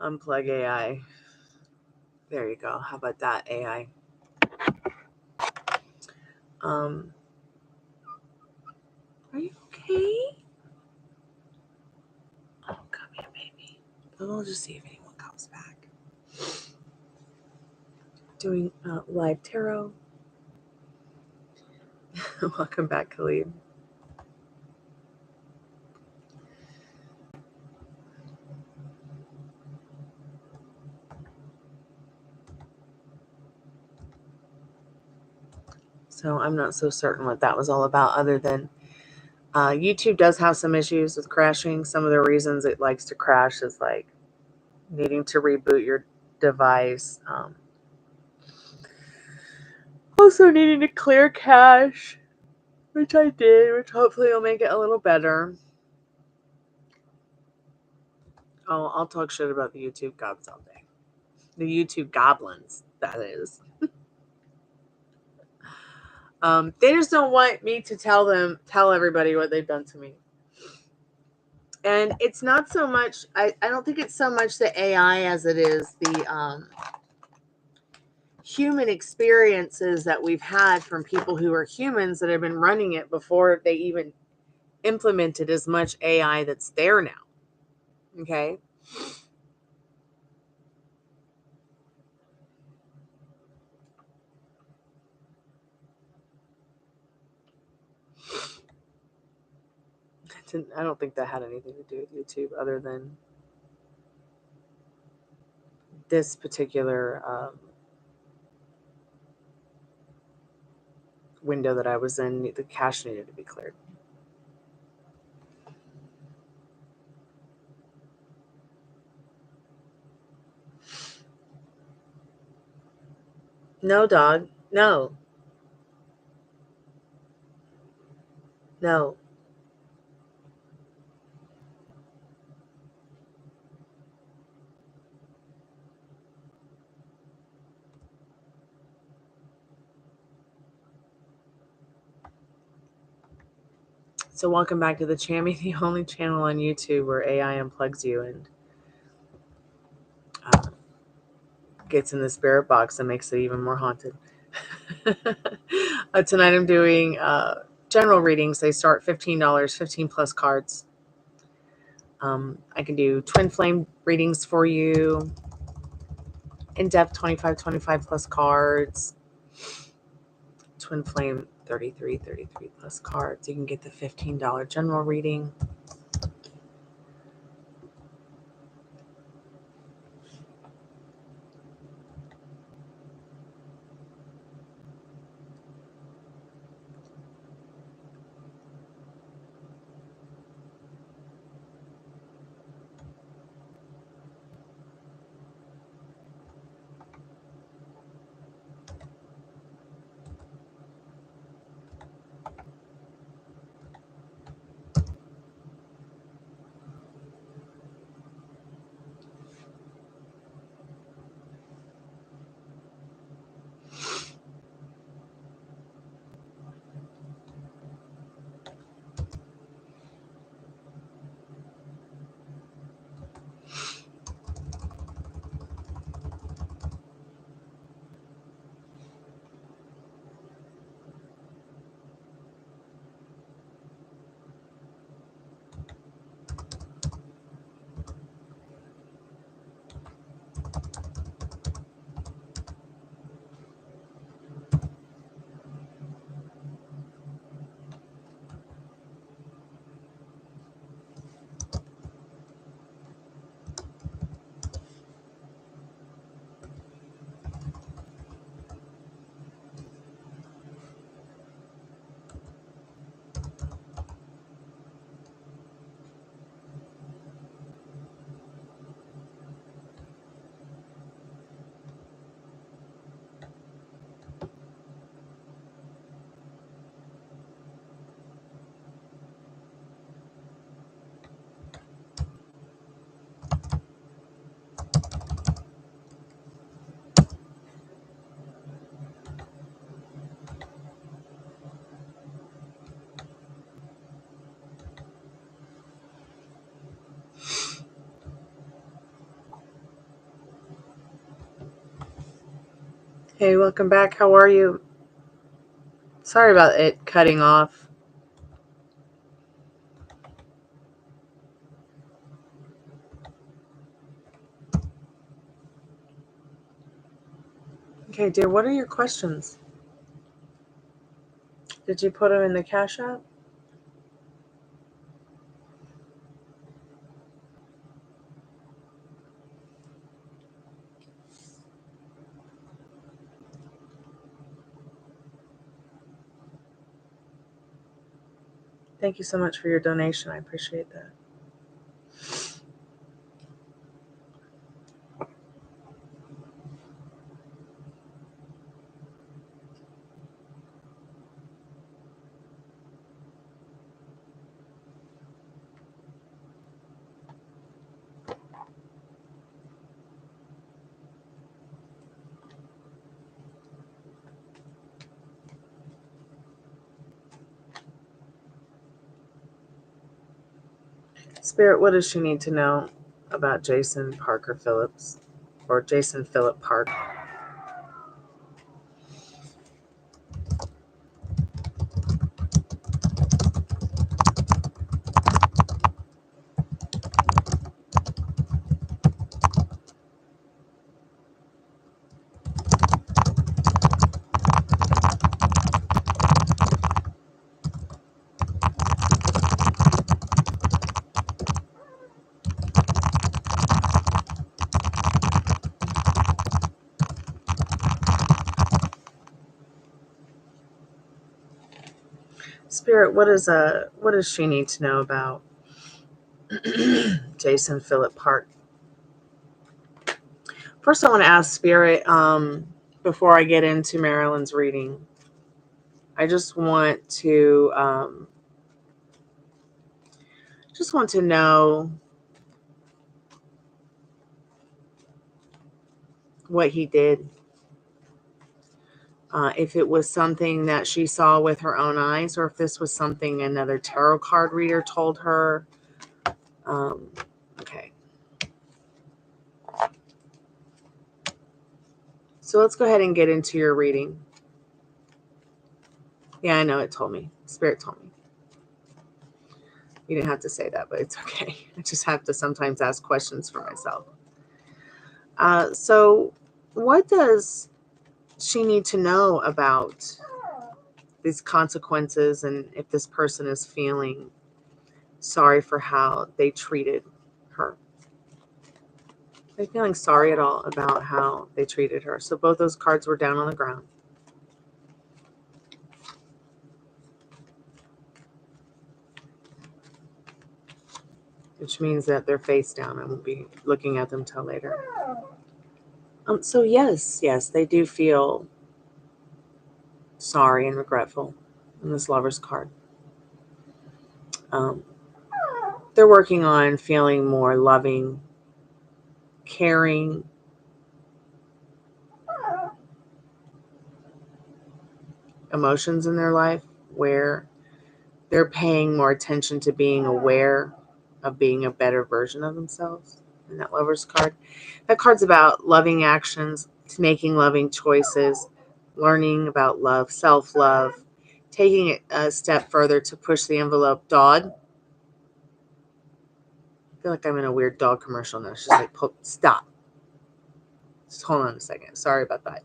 Unplug AI. There you go. How about that, AI? Are you okay? Oh, come here, baby. We'll just see if anyone comes back. Doing live tarot. Welcome back, Khalid. So I'm not so certain what that was all about, other than YouTube does have some issues with crashing. Some of the reasons it likes to crash is like needing to reboot your device. Also needing to clear cache, which I did, which hopefully will make it a little better. Oh, I'll talk shit about the YouTube gods all day. The YouTube goblins, that is. They just don't want me to tell everybody what they've done to me. And it's not so much, I don't think it's so much the AI as it is the human experiences that we've had from people who are humans that have been running it before they even implemented as much AI that's there now. Okay. I don't think that had anything to do with YouTube other than this particular window that I was in. The cache needed to be cleared. No, dog. No. No. So welcome back to the Chammy, the only channel on YouTube where AI unplugs you and gets in the spirit box and makes it even more haunted. Tonight I'm doing general readings. They start $15, 15 plus cards. I can do Twinflame readings for you. In-depth 25 plus cards. Twinflame 33 plus cards. You can get the $15 general reading. Hey, welcome back. How are you? Sorry about it cutting off. Okay, dear, what are your questions? Did you put them in the Cash App? Thank you so much for your donation. I appreciate that. Spirit, what does she need to know about Jason Parker Phillips or Jason Phillip Park? Spirit, what does she need to know about Jason Phillip Park? First, I want to ask Spirit, before I get into Marilyn's reading, I just want to know what he did. If it was something that she saw with her own eyes, or if this was something another tarot card reader told her. Okay. So let's go ahead and get into your reading. Yeah, I know it told me. Spirit told me. You didn't have to say that, but it's okay. I just have to sometimes ask questions for myself. So what does she need to know about these consequences, and if this person is feeling sorry for how they treated her? Are they feeling sorry at all about how they treated her? So both those cards were down on the ground. Which means that they're face down. I won't be looking at them till later. So yes, they do feel sorry and regretful in this Lover's card. They're working on feeling more loving, caring, emotions in their life, where they're paying more attention to being aware of being a better version of themselves in that Lover's card. That card's about loving actions, making loving choices, learning about love, self-love, taking it a step further to push the envelope. Dodd. I feel like I'm in a weird dog commercial now. She's like, stop. Just hold on a second. Sorry about that.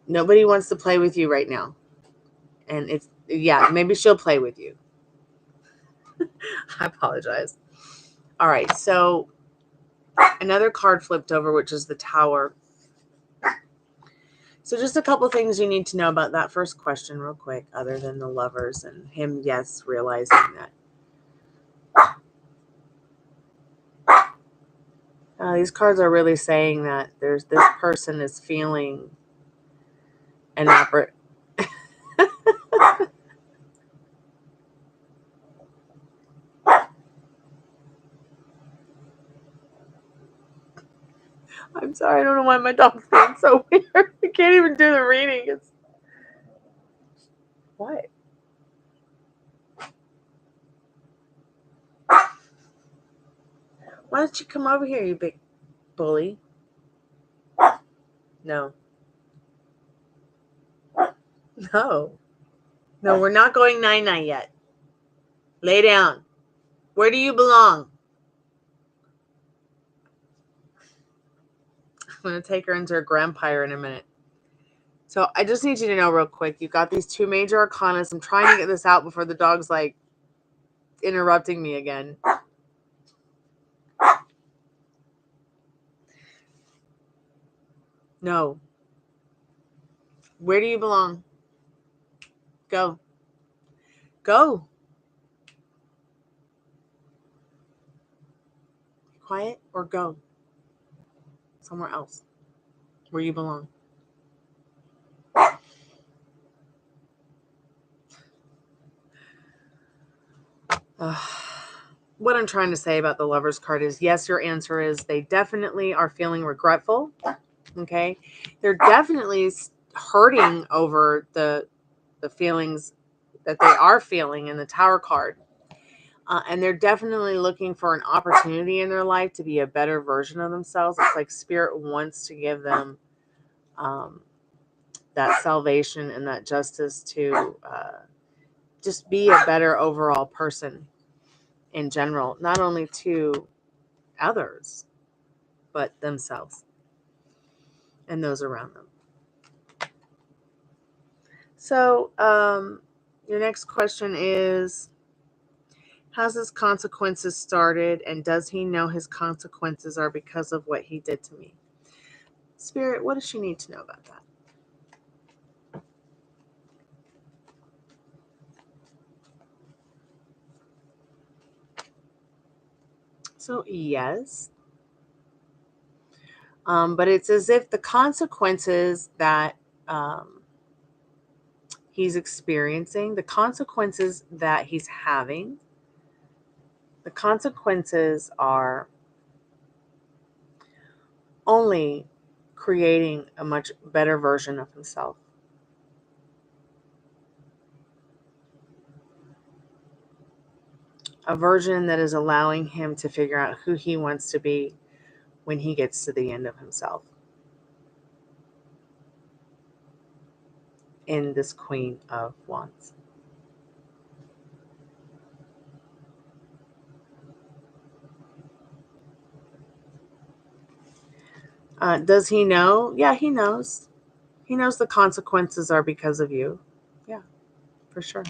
Nobody wants to play with you right now. And it's, yeah, maybe she'll play with you. I apologize. All right, so another card flipped over, which is the Tower. So just a couple things you need to know about that first question real quick, other than the Lovers and him, yes, realizing that. These cards are really saying that this person is feeling an I'm sorry, I don't know why my dog's being so weird. I can't even do the reading. It's what? Why don't you come over here, you big bully? No. No. No, we're not going night-night yet. Lay down. Where do you belong? I'm going to take her into her grandpire in a minute. So I just need you to know real quick. You've got these two major arcanas. I'm trying to get this out before the dog's like interrupting me again. No. Where do you belong? Go. Go. Quiet or go. Somewhere else. Where you belong. What I'm trying to say about the Lover's card is, yes, your answer is they definitely are feeling regretful. Okay. They're definitely hurting over the feelings that they are feeling in the Tower card. And they're definitely looking for an opportunity in their life to be a better version of themselves. It's like Spirit wants to give them that salvation and that justice to just be a better overall person in general, not only to others, but themselves and those around them. So your next question is, has his consequences started, and does he know his consequences are because of what he did to me? Spirit, what does she need to know about that? So yes. But it's as if the consequences that he's experiencing, the consequences that he's having, the consequences are only creating a much better version of himself. A version that is allowing him to figure out who he wants to be when he gets to the end of himself. In this Queen of Wands. Does he know? Yeah, he knows. He knows the consequences are because of you. Yeah, for sure.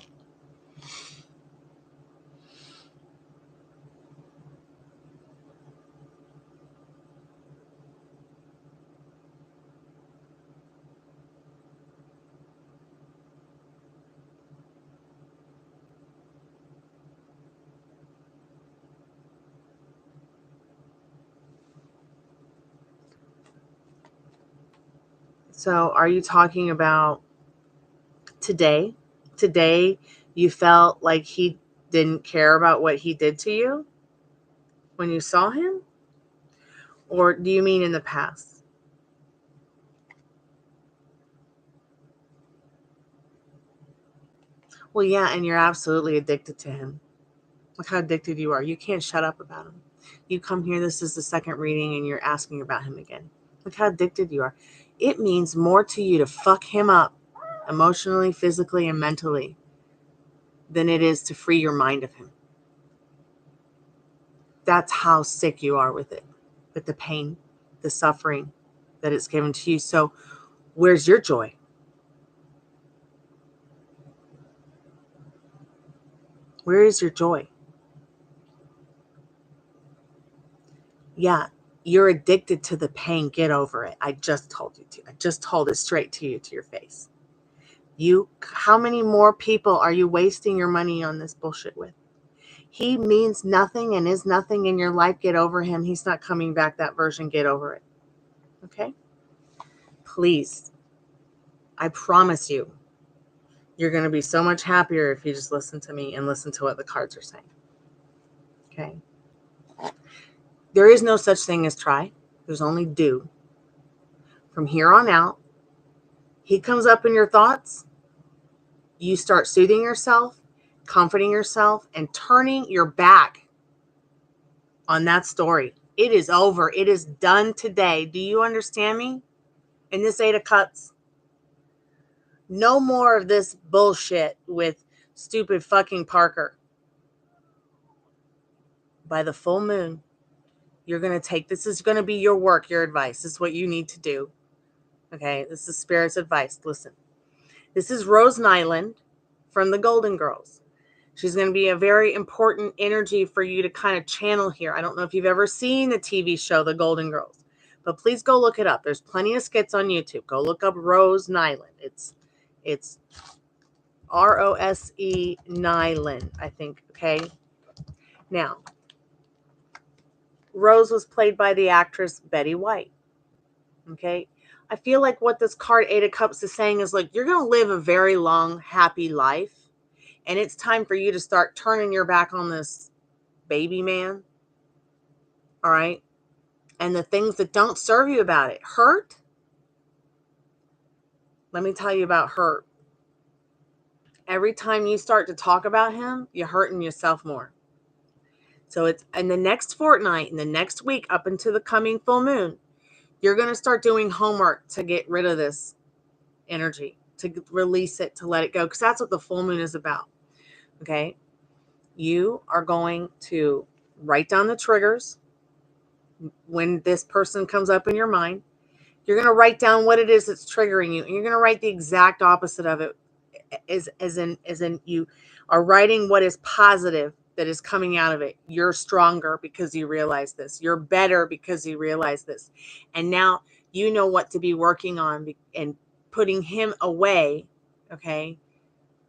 So are you talking about today? Today you felt like he didn't care about what he did to you when you saw him? Or do you mean in the past? Well, yeah, and you're absolutely addicted to him. Look how addicted you are. You can't shut up about him. You come here, this is the second reading, and you're asking about him again. Look how addicted you are. It means more to you to fuck him up emotionally, physically, and mentally than it is to free your mind of him. That's how sick you are with it, with the pain, the suffering that it's given to you. So where's your joy? Where is your joy? Yeah, you're addicted to the pain. Get over it. I just told you to. I just told it straight to you, to your face. How many more people are you wasting your money on this bullshit with? He means nothing and is nothing in your life. Get over him. He's not coming back, that version. Get over it. Okay? Please. I promise you, you're going to be so much happier if you just listen to me and listen to what the cards are saying. Okay? There is no such thing as try. There's only do. From here on out, he comes up in your thoughts. You start soothing yourself, comforting yourself, and turning your back on that story. It is over. It is done today. Do you understand me? And this 8 of Cups, no more of this bullshit with stupid fucking Parker. By the full moon, you're going to take, this is going to be your work, your advice. This is what you need to do. Okay, this is Spirit's advice. Listen, this is Rose Nyland from the Golden Girls. She's going to be a very important energy for you to kind of channel here. I don't know if you've ever seen the TV show, The Golden Girls, but please go look it up. There's plenty of skits on YouTube. Go look up Rose Nyland. It's R-O-S-E Nyland, I think. Okay. Now, Rose was played by the actress Betty White. Okay. I feel like what this card 8 of Cups is saying is like, you're going to live a very long, happy life. And it's time for you to start turning your back on this baby man. All right. And the things that don't serve you about it. Hurt. Let me tell you about hurt. Every time you start to talk about him, you're hurting yourself more. So it's in the next fortnight, in the next week, up into the coming full moon, you're going to start doing homework to get rid of this energy, to release it, to let it go. Because that's what the full moon is about. Okay. You are going to write down the triggers when this person comes up in your mind. You're going to write down what it is that's triggering you. And you're going to write the exact opposite of it. As in you are writing what is positive that is coming out of it. You're stronger because you realize this. You're better because you realize this. And now you know what to be working on and putting him away. Okay.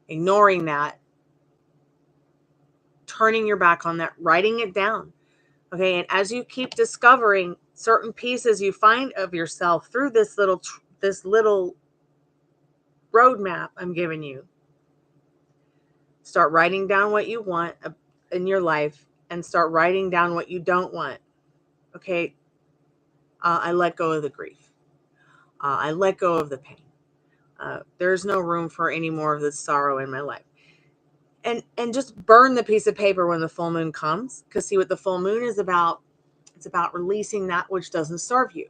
Ignoring that. Turning your back on that. Writing it down. Okay. And as you keep discovering certain pieces you find of yourself through this little roadmap I'm giving you, start writing down what you want in your life and start writing down what you don't want. Okay. I let go of the grief. I let go of the pain. There's no room for any more of this sorrow in my life. And just burn the piece of paper when the full moon comes. Because see what the full moon is about. It's about releasing that which doesn't serve you.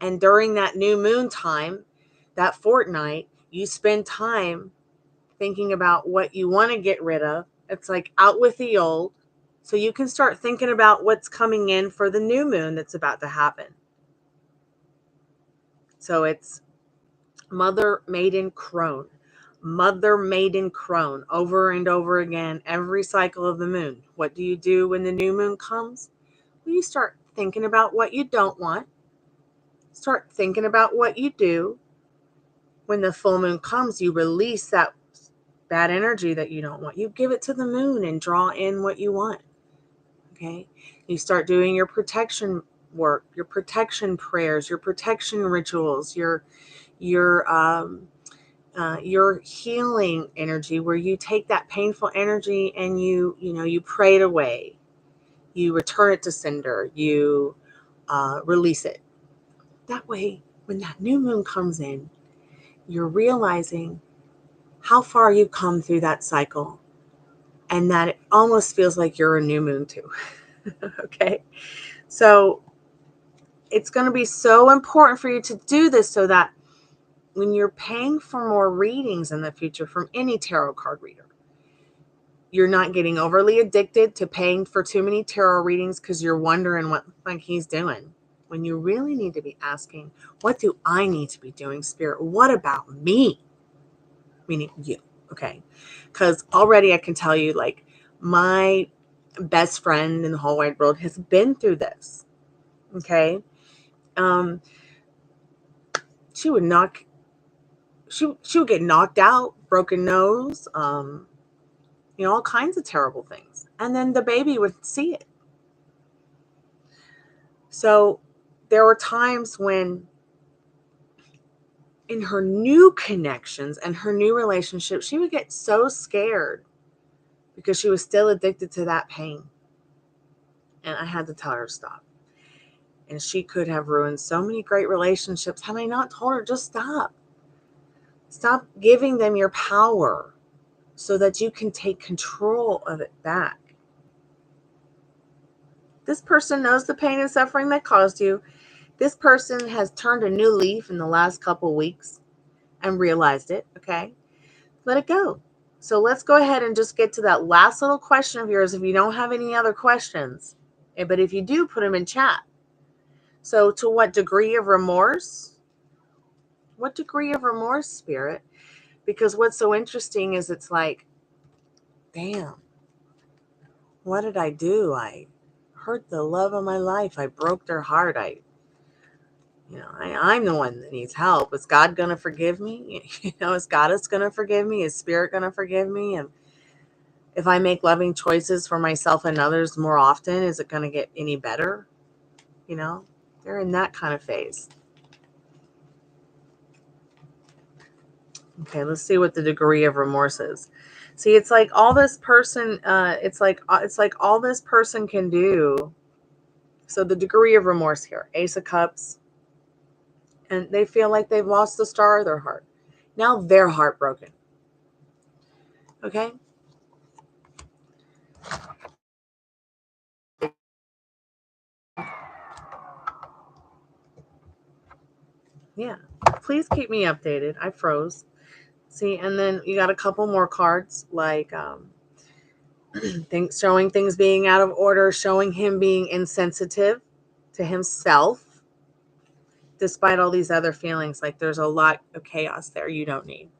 And during that new moon time, that fortnight, you spend time thinking about what you want to get rid of. It's like out with the old. So you can start thinking about what's coming in for the new moon that's about to happen. So it's Mother Maiden Crone. Mother Maiden Crone. Over and over again, every cycle of the moon. What do you do when the new moon comes? Well, you start thinking about what you don't want. Start thinking about what you do. When the full moon comes, you release that bad energy that you don't want. You give it to the moon and draw in what you want. Okay. You start doing your protection work, your protection prayers, your protection rituals, your healing energy, where you take that painful energy and you pray it away. You return it to sender. You release it. That way, when that new moon comes in, you're realizing how far you've come through that cycle, and that it almost feels like you're a new moon too. Okay. So it's going to be so important for you to do this so that when you're paying for more readings in the future from any tarot card reader, you're not getting overly addicted to paying for too many tarot readings because you're wondering what like he's doing. When you really need to be asking, what do I need to be doing, Spirit? What about me? Meaning you. Okay. Because already I can tell you, like, my best friend in the whole wide world has been through this. Okay. She would get knocked out, broken nose, all kinds of terrible things. And then the baby would see it. So there were times when in her new connections and her new relationship, she would get so scared because she was still addicted to that pain. And I had to tell her to stop. And she could have ruined so many great relationships had I not told her, just stop. Stop giving them your power so that you can take control of it back. This person knows the pain and suffering that caused you. This person has turned a new leaf in the last couple weeks and realized it. Okay. Let it go. So let's go ahead and just get to that last little question of yours if you don't have any other questions. But if you do, put them in chat. So to what degree of remorse? What degree of remorse, Spirit? Because what's so interesting is it's like, damn, what did I do? I hurt the love of my life. I broke their heart. I'm the one that needs help. Is God going to forgive me? Is Goddess going to forgive me? Is Spirit going to forgive me? And if I make loving choices for myself and others more often, is it going to get any better? They're in that kind of phase. Okay, let's see what the degree of remorse is. See, it's like all this person, it's like all this person can do. So the degree of remorse here, Ace of Cups, and they feel like they've lost the star of their heart. Now they're heartbroken. Okay? Yeah. Please keep me updated. I froze. See, and then you got a couple more cards, like showing things being out of order, showing him being insensitive to himself, despite all these other feelings. Like there's a lot of chaos there you don't need.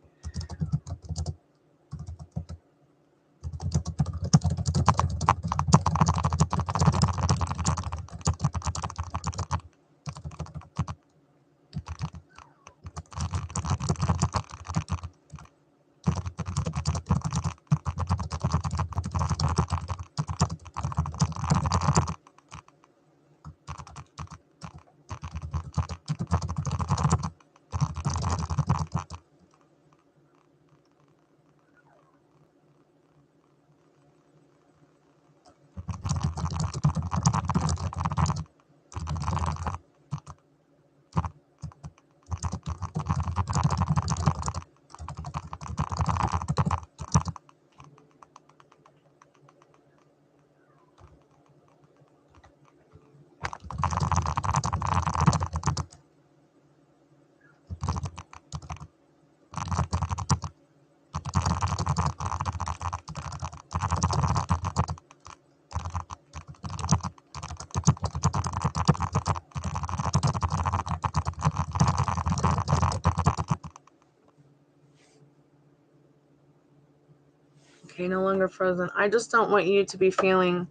Okay, no longer frozen. I just don't want you to be feeling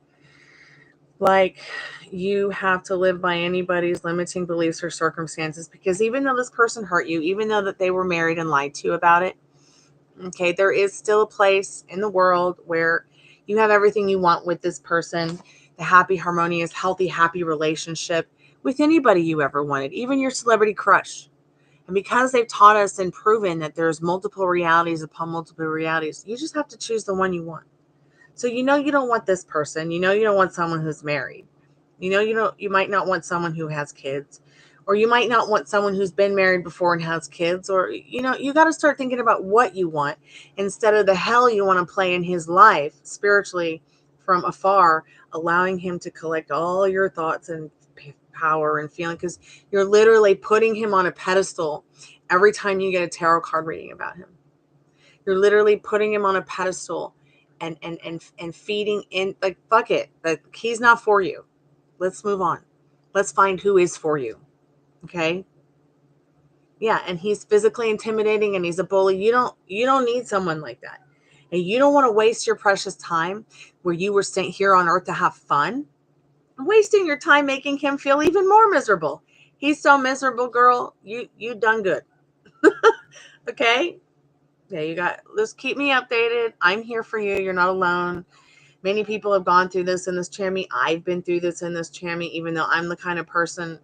like you have to live by anybody's limiting beliefs or circumstances, because even though this person hurt you, even though that they were married and lied to you about it, okay, there is still a place in the world where you have everything you want with this person, the happy, harmonious, healthy, happy relationship with anybody you ever wanted, even your celebrity crush. And because they've taught us and proven that there's multiple realities upon multiple realities, you just have to choose the one you want. So you don't want this person. You don't want someone who's married. You might not want someone who has kids, or you might not want someone who's been married before and has kids, or you got to start thinking about what you want instead of the hell you want to play in his life spiritually from afar, allowing him to collect all your thoughts and power and feeling, because you're literally putting him on a pedestal every time you get a tarot card reading about him. You're literally putting him on a pedestal and feeding in, like, fuck it. Like, he's not for you. Let's move on. Let's find who is for you. Okay? Yeah, and he's physically intimidating and he's a bully. You don't need someone like that. And you don't want to waste your precious time where you were sent here on earth to have fun, wasting your time making him feel even more miserable. He's so miserable, girl. You done good. Okay? Yeah, just keep me updated. I'm here for you. You're not alone. Many people have gone through this in this channel. I've been through this in this channel, even though I'm the kind of person,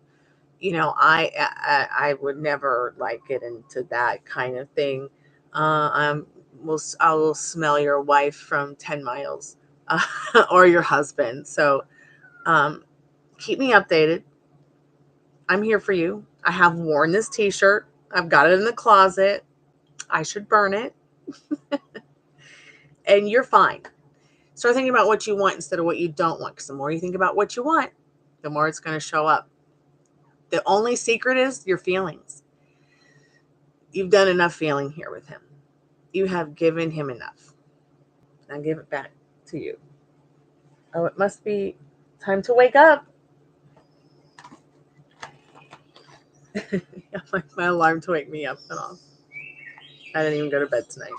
I would never like get into that kind of thing. I will smell your wife from 10 miles, or your husband. So keep me updated. I'm here for you. I have worn this t-shirt. I've got it in the closet. I should burn it. And you're fine. Start thinking about what you want instead of what you don't want, because the more you think about what you want, the more it's going to show up. The only secret is your feelings. You've done enough feeling here with him. You have given him enough. Now give it back to you. Oh, it must be time to wake up. my alarm to wake me up went off. I didn't even go to bed tonight,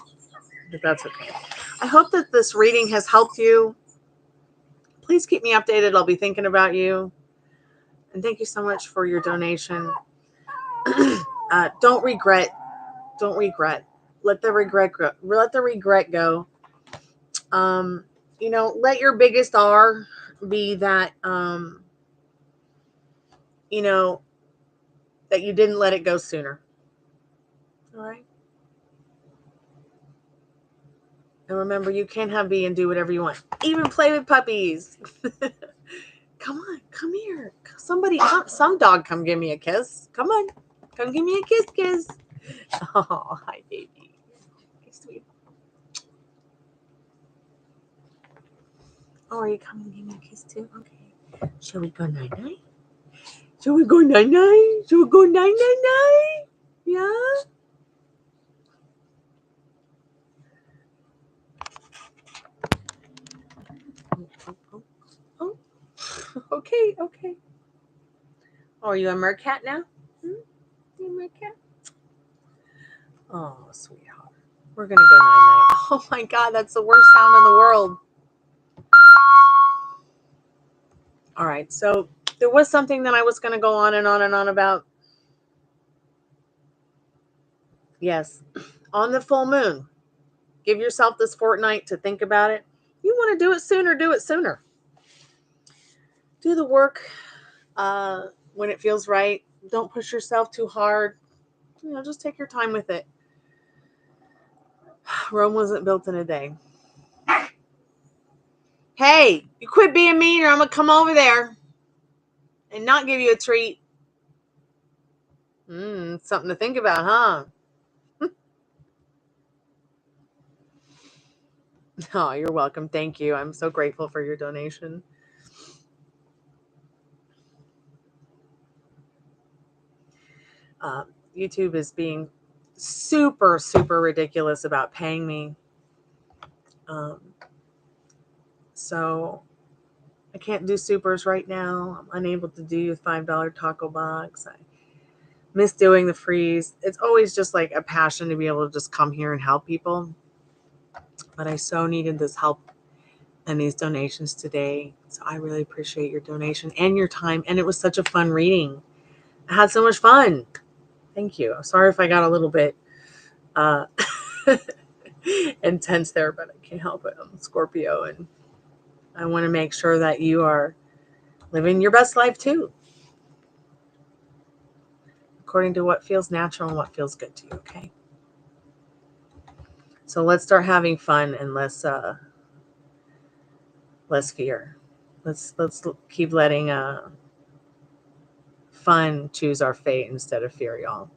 but that's okay. I hope that this reading has helped you. Please keep me updated. I'll be thinking about you. And thank you so much for your donation. Don't regret. Don't regret. Let the regret go. Let the regret go. Let your biggest R be that, that you didn't let it go sooner. All right. And remember, you can have B and do whatever you want. Even play with puppies. Come on, come here. Somebody, some dog, come give me a kiss. Come on, come give me a kiss. Oh, hi, baby. Okay, sweet. Oh, are you coming to give me a kiss too? Okay. Shall we go night-night? Shall we go night-night? Shall we go night-night-night? Yeah? Oh. Okay. Oh, are you a mercat now? You a mercat? Oh, sweetheart. We're going to go night-night. Oh, my God. That's the worst sound in the world. All right. So there was something that I was going to go on and on and on about. Yes. On the full moon. Give yourself this fortnight to think about it. You want to do it sooner, do it sooner. Do the work when it feels right. Don't push yourself too hard. Just take your time with it. Rome wasn't built in a day. Hey, you quit being mean or I'm going to come over there and not give you a treat. Something to think about, huh? Oh, you're welcome. Thank you. I'm so grateful for your donation. YouTube is being super, super ridiculous about paying me. So I can't do supers right now. I'm unable to do $5 taco box. I miss doing the freeze. It's always just like a passion to be able to just come here and help people. But I so needed this help and these donations today. So I really appreciate your donation and your time. And it was such a fun reading. I had so much fun. Thank you. Sorry if I got a little bit intense there, but I can't help it. I'm a Scorpio and I want to make sure that you are living your best life too. According to what feels natural and what feels good to you, okay? So let's start having fun and less fear. Let's keep letting fun choose our fate instead of fear, y'all.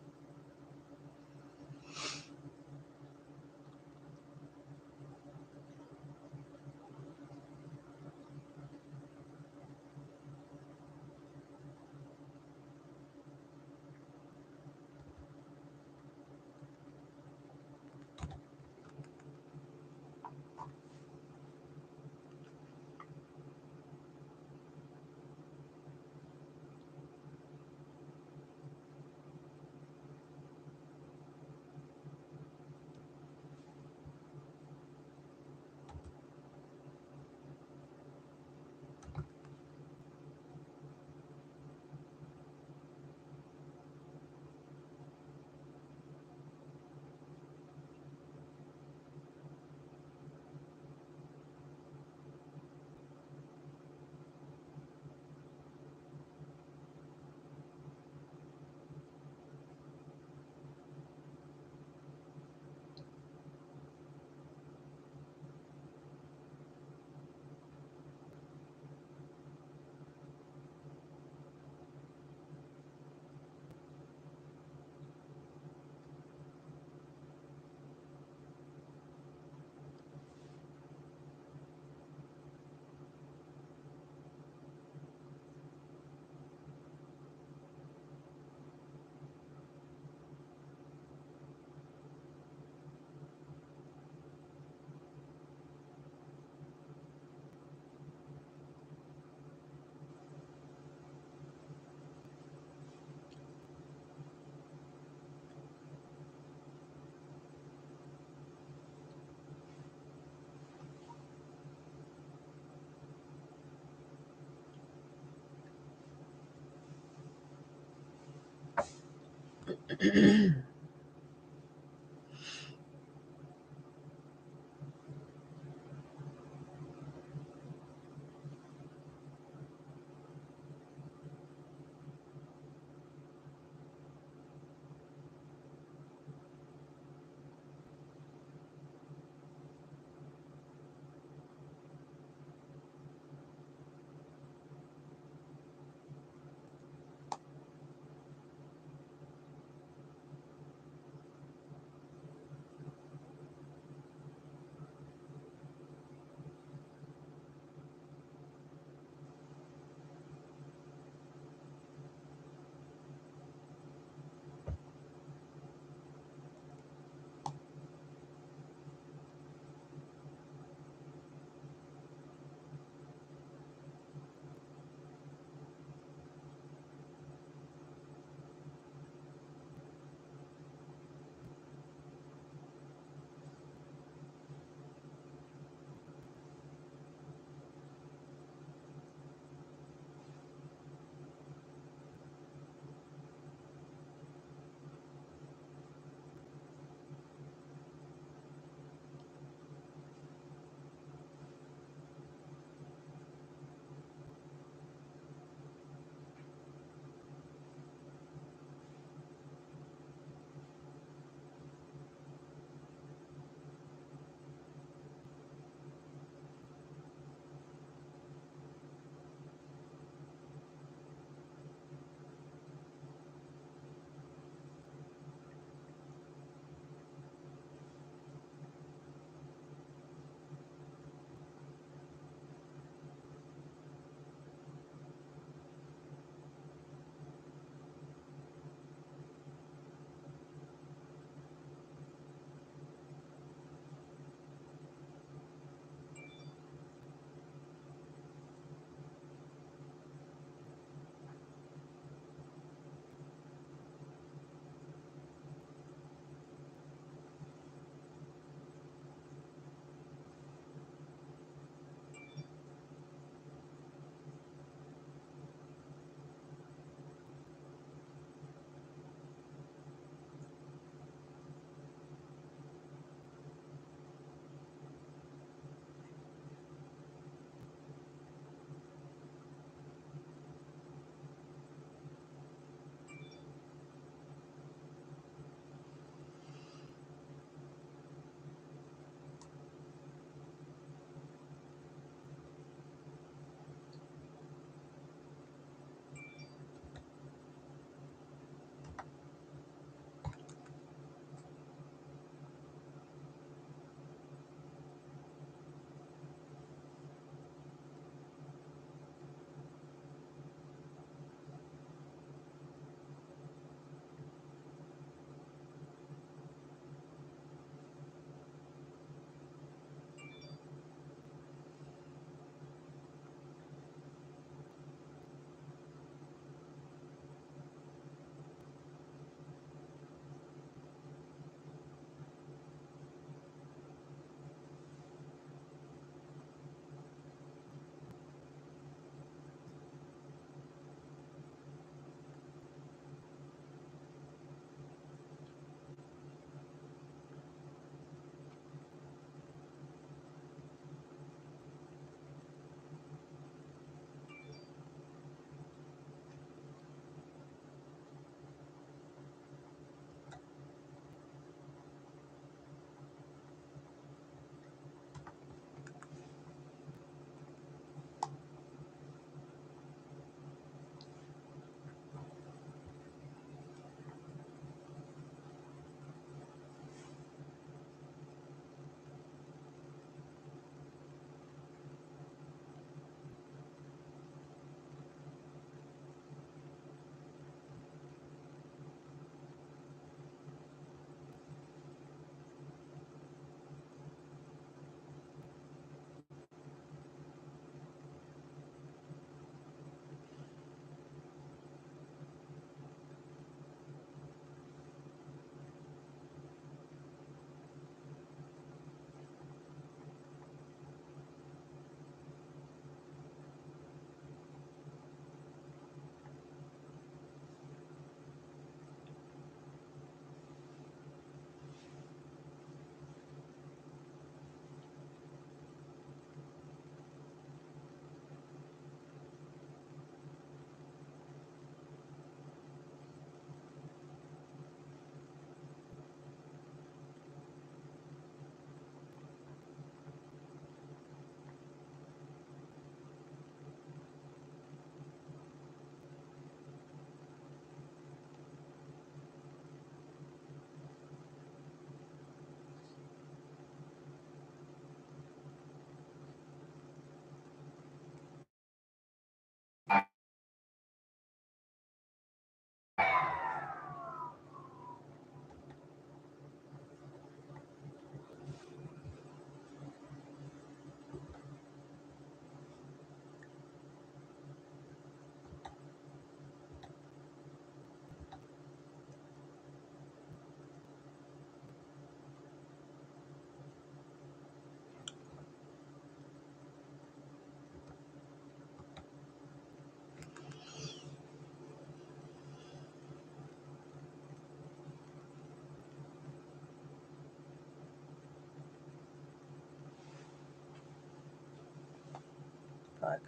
Unplug.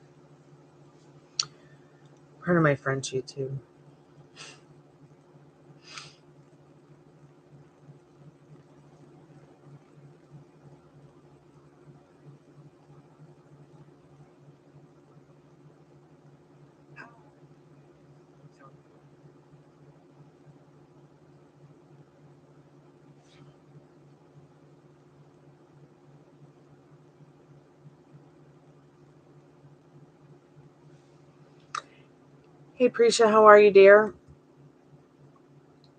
Part of my French YouTube. Hey, Prisha, how are you, dear?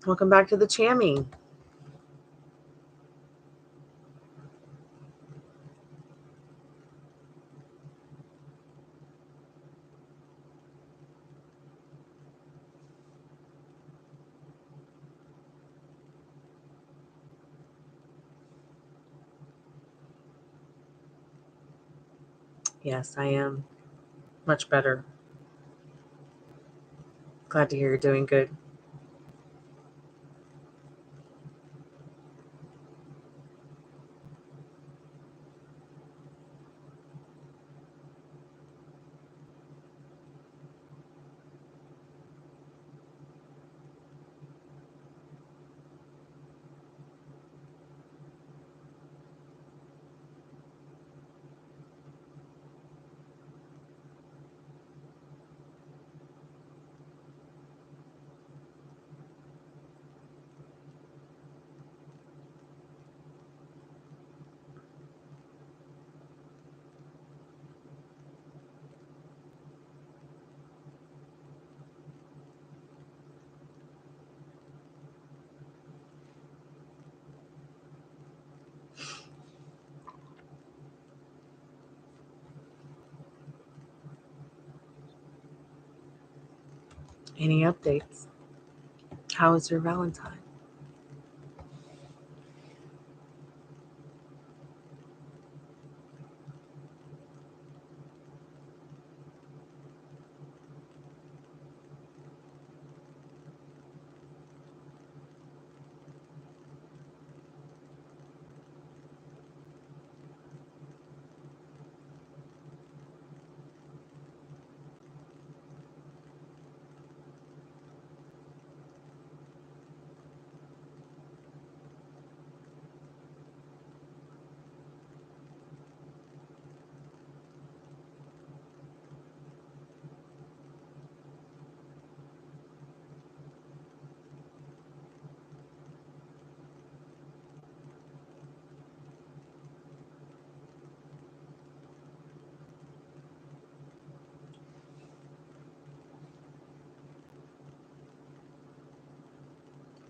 Welcome back to the Chammy. Yes, I am. Much better. Glad to hear you're doing good. Any updates? How was your Valentine?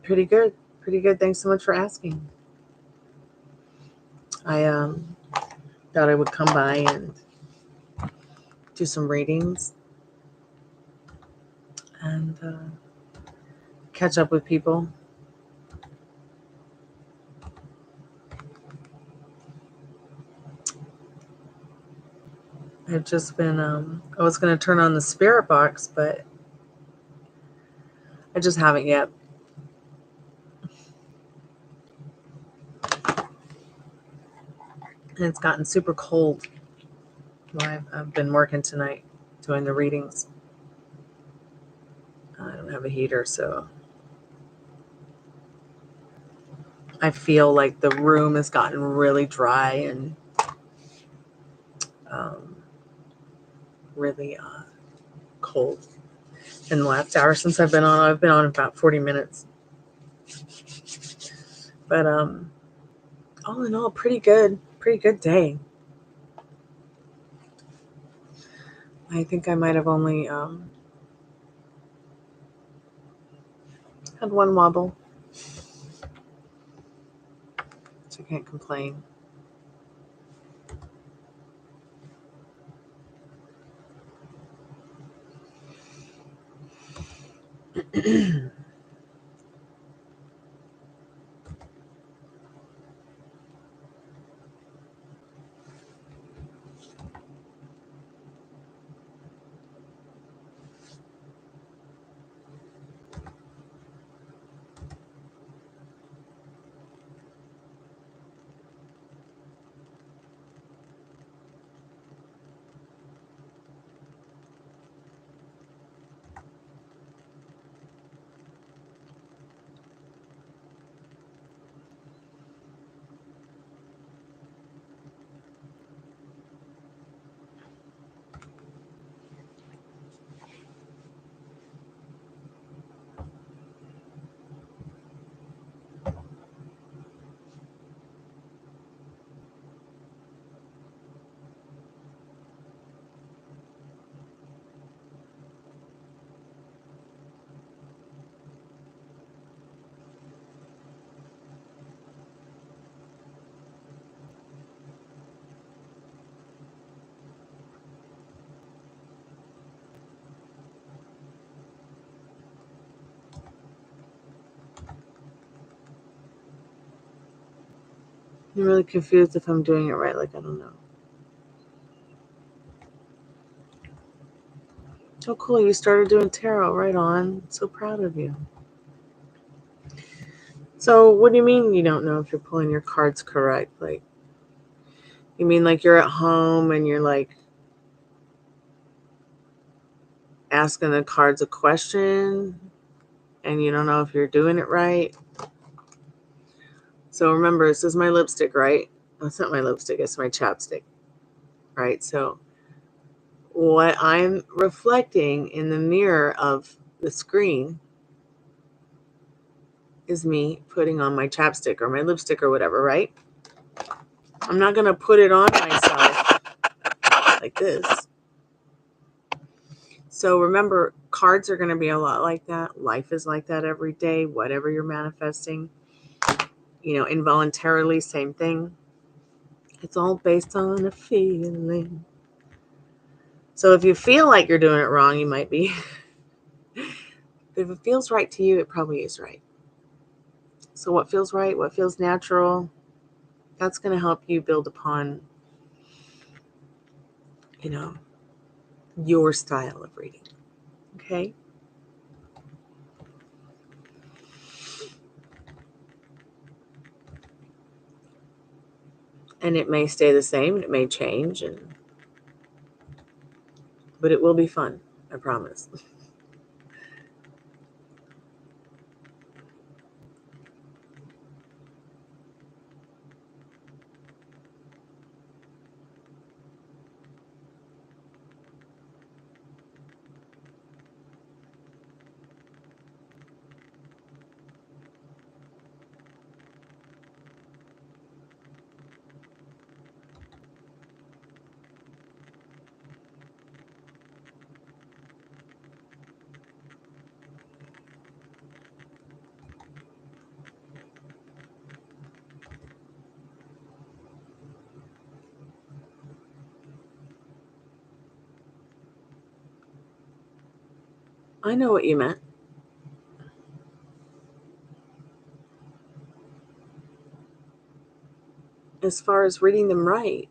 Pretty good. Pretty good. Thanks so much for asking. I thought I would come by and do some readings and catch up with people. I've just been, I was going to turn on the Spiritbox, but I just haven't yet. And it's gotten super cold while I've been working tonight doing the readings. I don't have a heater, so I feel like the room has gotten really dry and really cold. In the last hour since I've been on about 40 minutes. But all in all, pretty good day. I think I might have only had one wobble, so I can't complain. I'm really confused if I'm doing it right. Like, I don't know. Oh, cool. You started doing tarot. Right on. So proud of you. So what do you mean you don't know if you're pulling your cards correct? Like, you mean like you're at home and you're like asking the cards a question and you don't know if you're doing it right? So remember, this is my lipstick, right? Oh, it's not my lipstick, it's my chapstick, right? So what I'm reflecting in the mirror of the screen is me putting on my chapstick or my lipstick or whatever, right? I'm not going to put it on myself like this. So remember, cards are going to be a lot like that. Life is like that every day, whatever you're manifesting. You know, involuntarily, same thing. It's all based on a feeling. So if you feel like you're doing it wrong, you might be. If it feels right to you, it probably is right. So what feels right, what feels natural, that's going to help you build upon, you know, your style of reading. Okay? And it may stay the same, and it may change, but it will be fun, I promise. I know what you meant. As far as reading them right,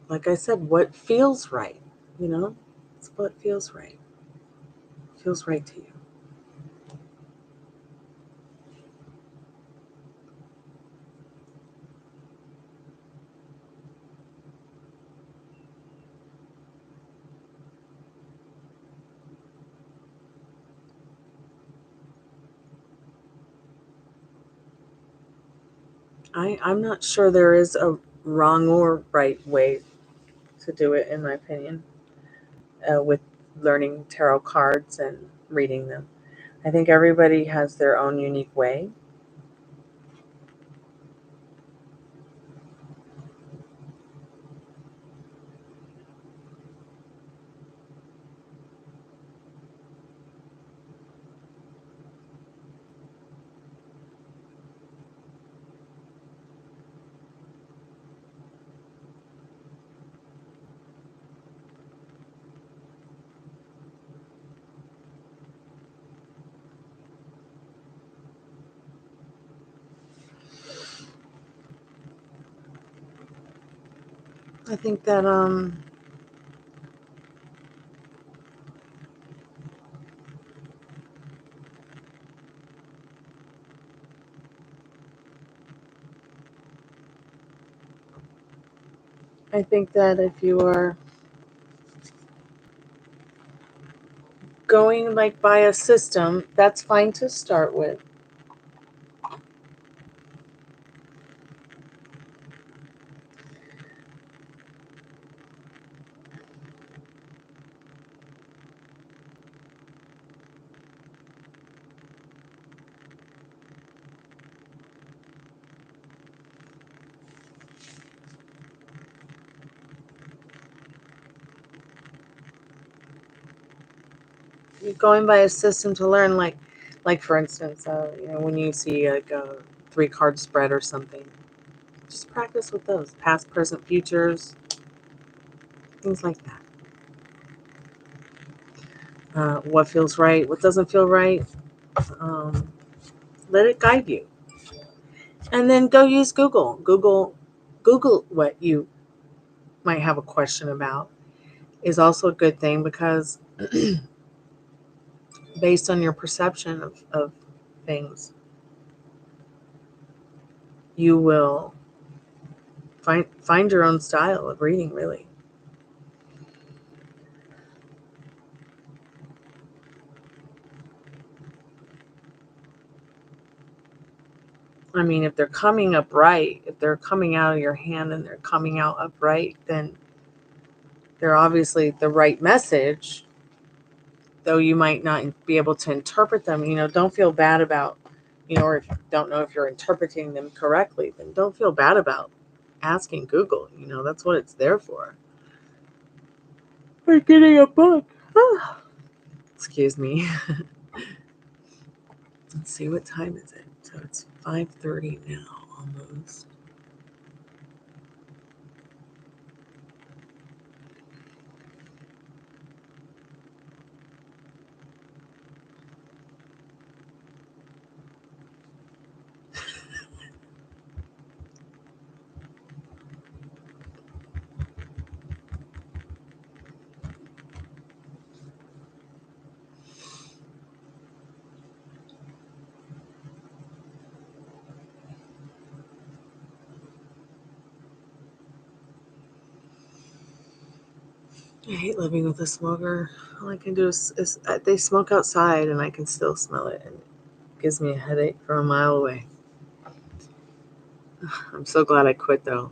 like I said, what feels right, you know? It's what feels right. Feels right to you. I'm not sure there is a wrong or right way to do it, in my opinion, with learning tarot cards and reading them. I think everybody has their own unique way. I think that if you are going like by a system, that's fine to start with. You're going by a system to learn, like for instance, you know, when you see like a 3-card spread or something, just practice with those past, present, futures, things like that. What feels right, what doesn't feel right. Um, let it guide you. And then go use Google. Google what you might have a question about is also a good thing, because based on your perception of things, you will find your own style of reading, really. I mean, if they're coming up right, if they're coming out of your hand and they're coming out upright, then they're obviously the right message, though you might not be able to interpret them. Don't feel bad about, or if you don't know if you're interpreting them correctly, then don't feel bad about asking Google. That's what it's there for. We're getting a book. Excuse me. Let's see, what time is it? So it's 5:30 now, almost. I hate living with a smoker. All I can do is they smoke outside and I can still smell it, and it gives me a headache from a mile away. I'm so glad I quit, though.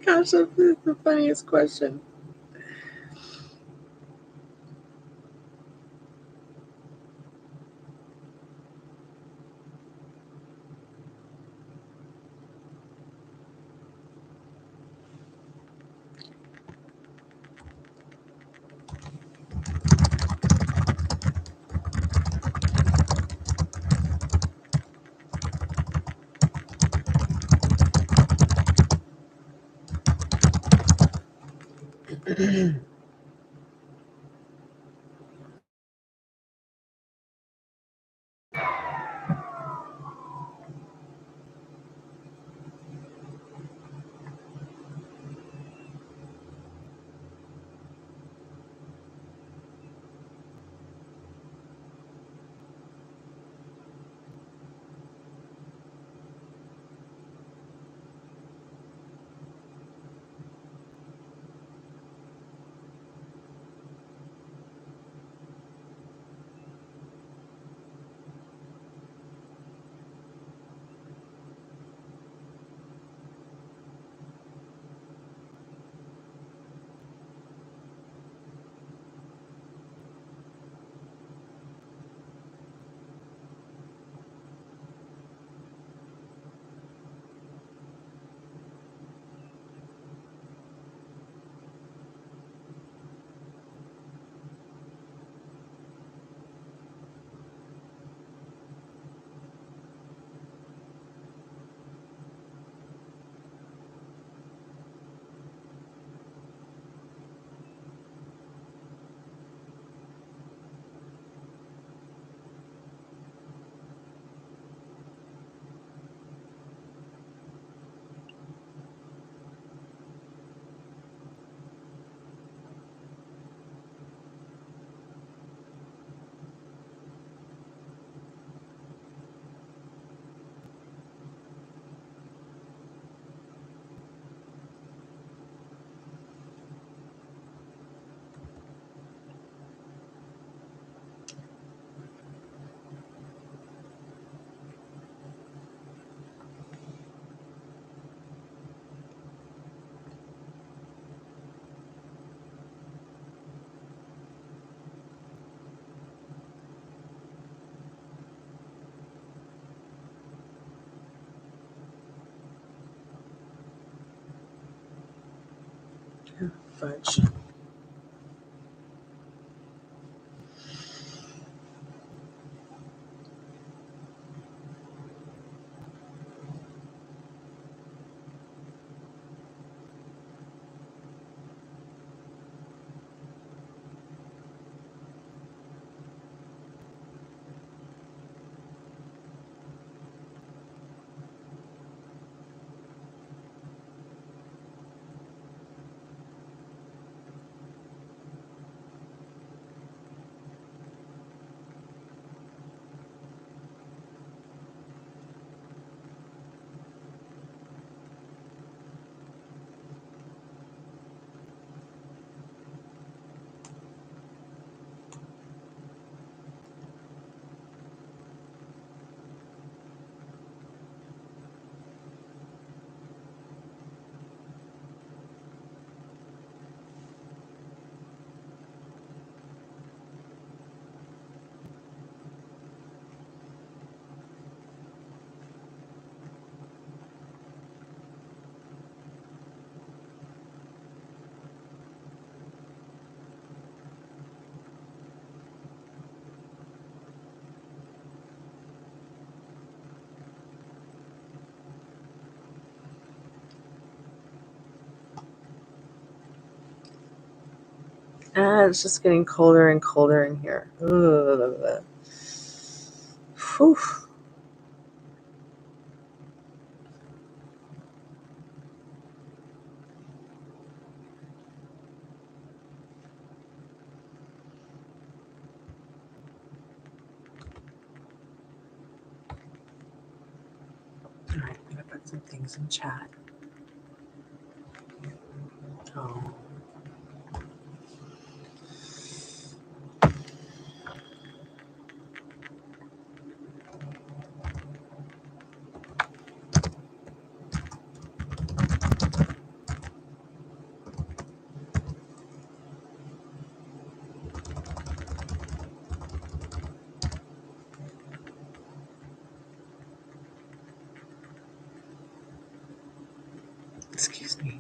Gosh, that's the funniest question. Fudge. It's just getting colder and colder in here. Ugh. Whew. All right, I'm gonna put some things in chat. Oh. Excuse me.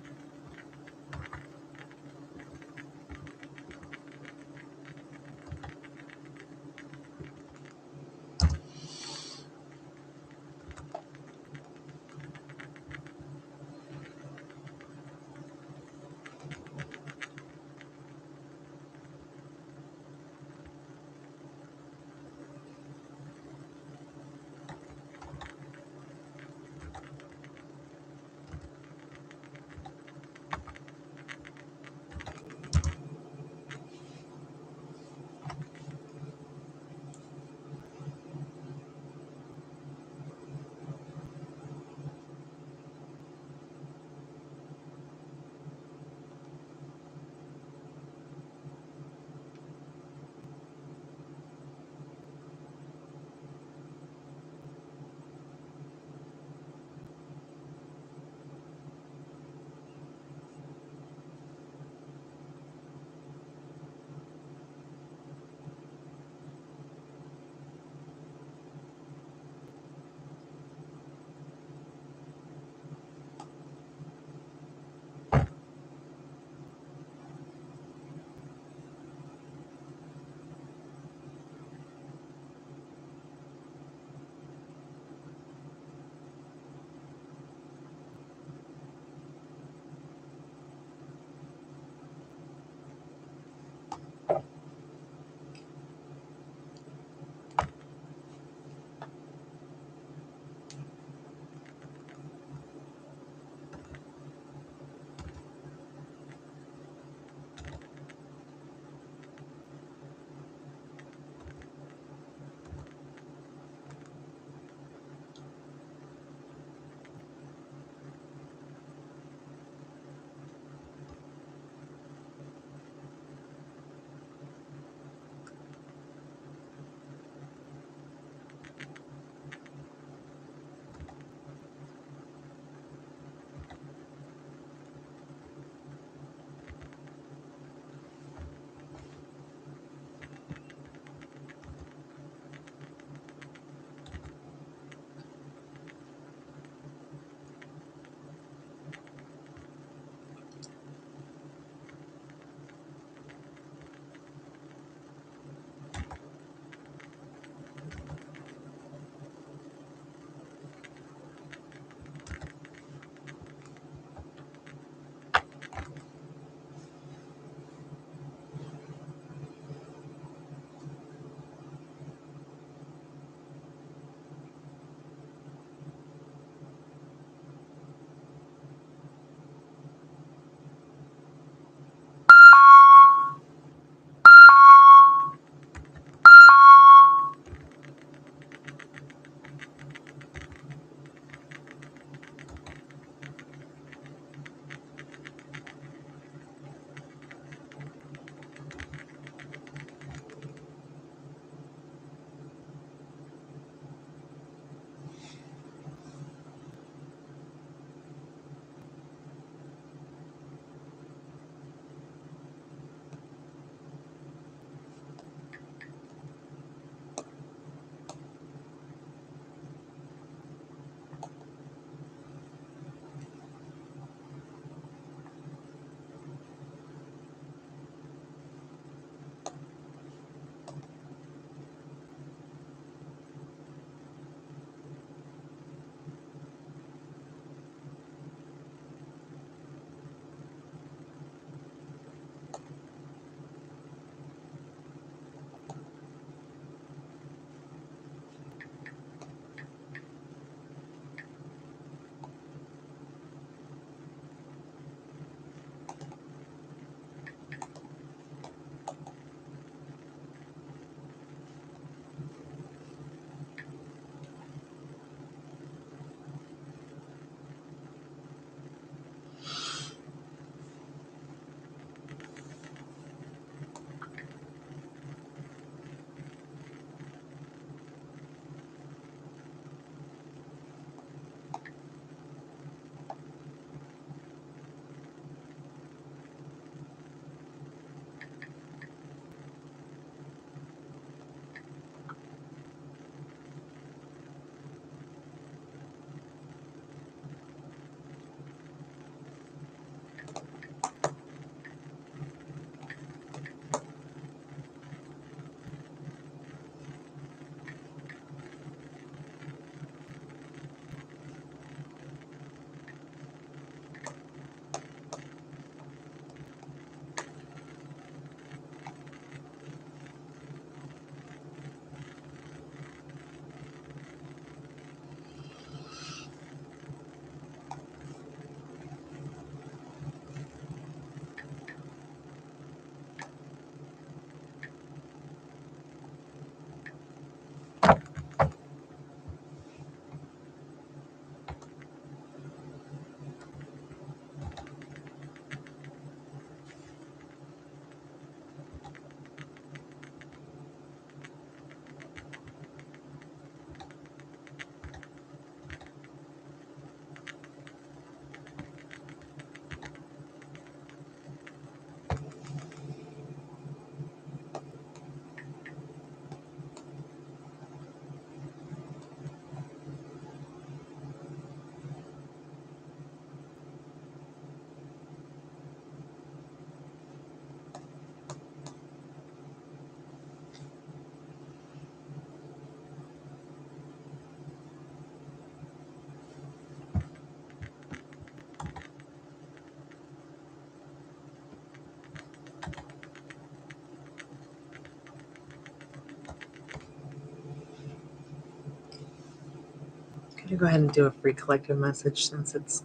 I'm going to go ahead and do a free collective message since it's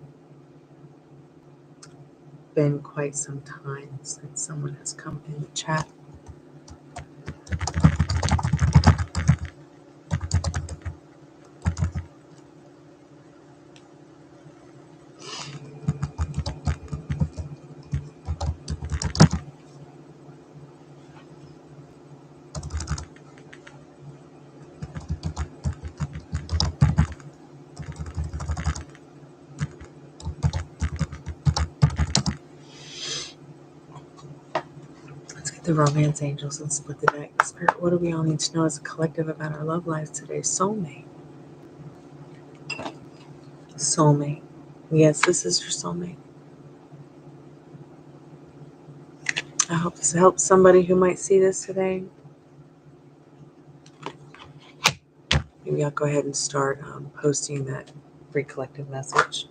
been quite some time since someone has come in the chat. The romance angels and split the deck. Spirit, what do we all need to know as a collective about our love lives today? Soulmate. Soulmate. Yes, this is your soulmate. I hope this helps somebody who might see this today. Maybe I'll go ahead and start posting that free collective message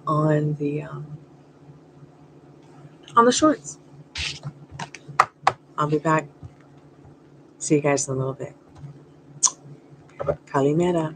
on the shorts. I'll be back. See you guys in a little bit. Kalimera.